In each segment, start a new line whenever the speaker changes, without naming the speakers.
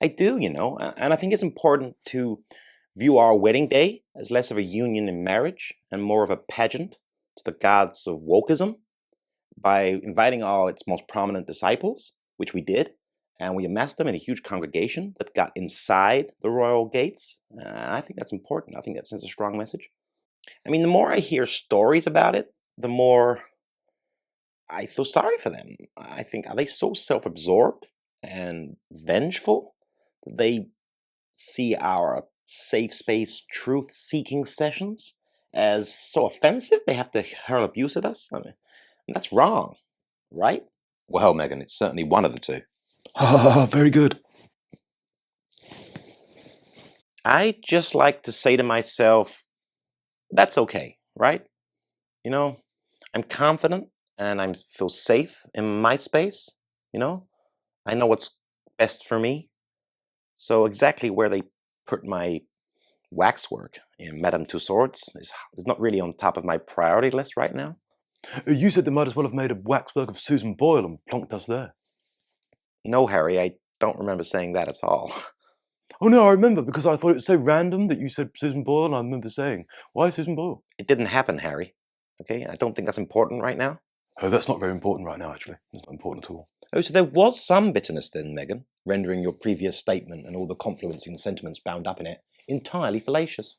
I do, and I think it's important to view our wedding day as less of a union in marriage and more of a pageant to the gods of wokeism by inviting all its most prominent disciples, which we did, and we amassed them in a huge congregation that got inside the royal gates. I think that's important. I think that sends a strong message. I mean, the more I hear stories about it, the more I feel sorry for them. I think, are they so self absorbed and vengeful that they see our safe space truth seeking sessions as so offensive they have to hurl abuse at us? I mean, that's wrong, right?
Well, Meghan, it's certainly one of the two.
Very good.
I just like to say to myself, that's okay, right? I'm confident and I feel safe in my space. I know what's best for me. So exactly where they put my waxwork in Madame Tussauds is not really on top of my priority list right now.
You said they might as well have made a waxwork of Susan Boyle and plonked us there.
No, Harry, I don't remember saying that at all.
Oh no, I remember, because I thought it was so random that you said Susan Boyle, and I remember saying, why Susan Boyle?
It didn't happen, Harry. Okay, I don't think that's important right now.
Oh, that's not very important right now, actually. It's not important at all.
Oh, so there was some bitterness then, Meghan, rendering your previous statement and all the confluencing sentiments bound up in it entirely fallacious.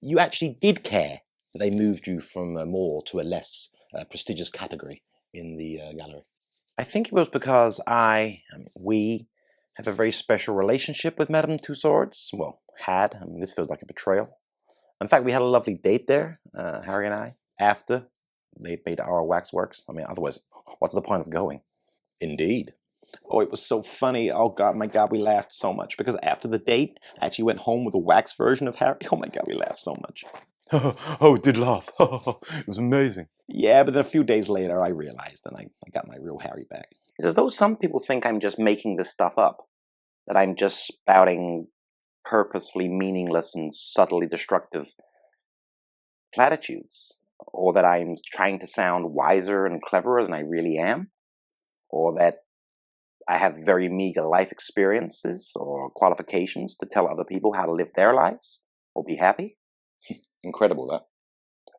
You actually did care that they moved you from a more to a less prestigious category in the gallery.
I think it was because we have a very special relationship with Madame Tussauds. Well, had. I mean, this feels like a betrayal. In fact, we had a lovely date there, Harry and I, after they made our waxworks. I mean, otherwise, what's the point of going?
Indeed.
Oh, it was so funny. Oh, God, my God, we laughed so much. Because after the date, I actually went home with a wax version of Harry. Oh, my God, we laughed so much.
Oh, it did laugh. It was amazing.
Yeah, but then a few days later, I realized, and I got my real Harry back. It's as though some people think I'm just making this stuff up, that I'm just spouting purposefully meaningless and subtly destructive platitudes, or that I'm trying to sound wiser and cleverer than I really am, or that I have very meager life experiences or qualifications to tell other people how to live their lives or be happy.
Incredible, that.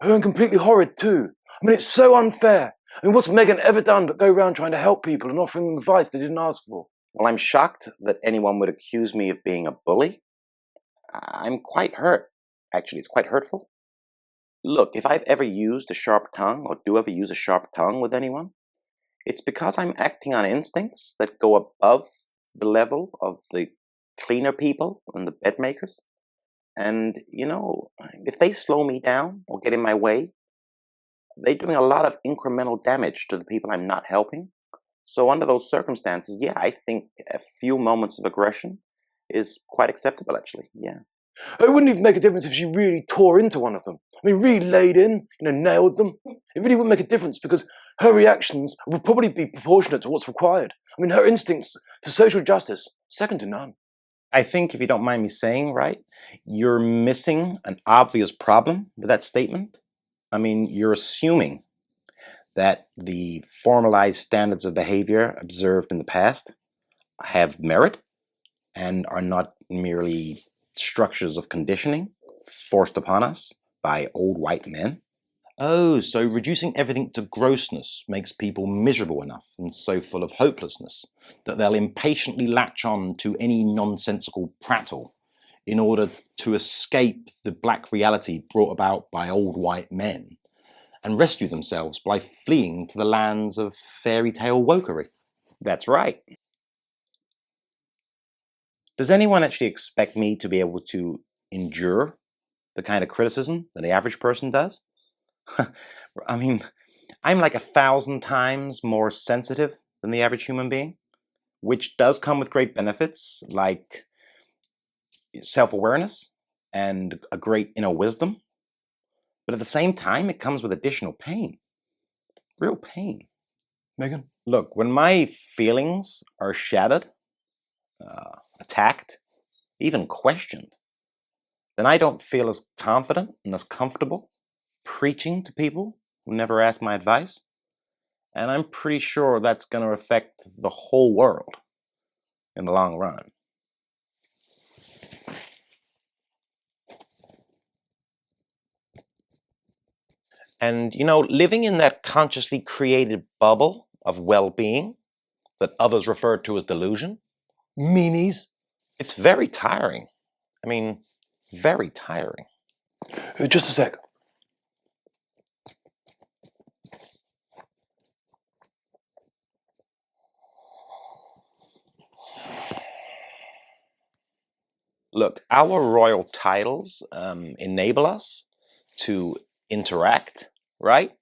Oh, and completely horrid too. I mean, it's so unfair. I mean, what's Meghan ever done but go around trying to help people and offering them advice they didn't ask for?
Well, I'm shocked that anyone would accuse me of being a bully. I'm quite hurt. Actually, it's quite hurtful. Look, if I've ever used a sharp tongue, or do ever use a sharp tongue with anyone, it's because I'm acting on instincts that go above the level of the cleaner people and the bed makers. And, if they slow me down or get in my way, they're doing a lot of incremental damage to the people I'm not helping. So under those circumstances, yeah, I think a few moments of aggression is quite acceptable, actually, yeah.
It wouldn't even make a difference if she really tore into one of them. I mean, really laid in, nailed them. It really wouldn't make a difference, because her reactions would probably be proportionate to what's required. I mean, her instincts for social justice, second to none.
I think, if you don't mind me saying, right, you're missing an obvious problem with that statement. I mean, you're assuming that the formalized standards of behavior observed in the past have merit and are not merely structures of conditioning forced upon us by old white men.
Oh, so reducing everything to grossness makes people miserable enough and so full of hopelessness that they'll impatiently latch on to any nonsensical prattle in order to escape the black reality brought about by old white men and rescue themselves by fleeing to the lands of fairy tale wokery.
That's right. Does anyone actually expect me to be able to endure the kind of criticism that the average person does? I mean, I'm like 1,000 times more sensitive than the average human being, which does come with great benefits like self-awareness and a great inner wisdom. But at the same time, it comes with additional pain. Real pain.
Meghan?
Look, when my feelings are shattered, attacked, even questioned, then I don't feel as confident and as comfortable preaching to people who never ask my advice. And I'm pretty sure that's going to affect the whole world in the long run. And, living in that consciously created bubble of well-being that others refer to as delusion,
Meanies.
it's very tiring. I mean, very tiring.
Just a sec.
Look, our royal titles enable us to interact, right?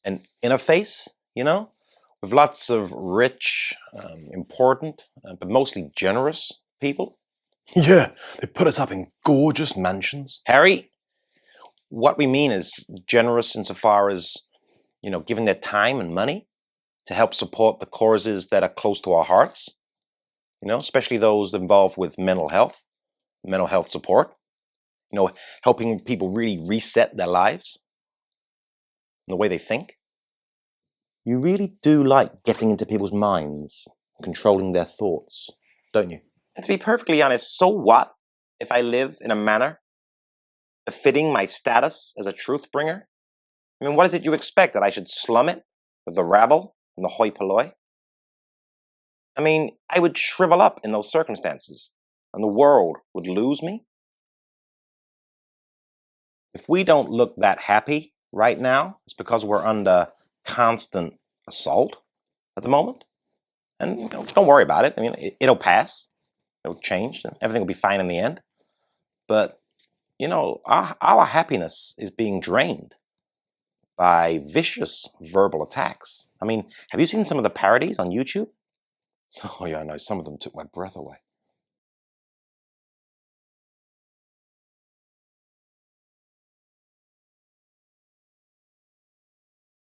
And interface, with lots of rich, important, but mostly generous people.
Yeah, they put us up in gorgeous mansions.
Harry, what we mean is generous insofar as, giving their time and money to help support the causes that are close to our hearts, especially those involved with mental health support, helping people really reset their lives and the way they think.
You really do like getting into people's minds, controlling their thoughts, don't you?
And to be perfectly honest, so what if I live in a manner befitting my status as a truth bringer? I mean, what is it you expect, that I should slum it with the rabble and the hoi polloi? I mean, I would shrivel up in those circumstances, and the world would lose me. If we don't look that happy right now, it's because we're under constant assault at the moment. And don't worry about it. I mean, it'll pass. It'll change. And everything will be fine in the end. But, our happiness is being drained by vicious verbal attacks. I mean, have you seen some of the parodies on YouTube?
Oh yeah, I know. Some of them took my breath away.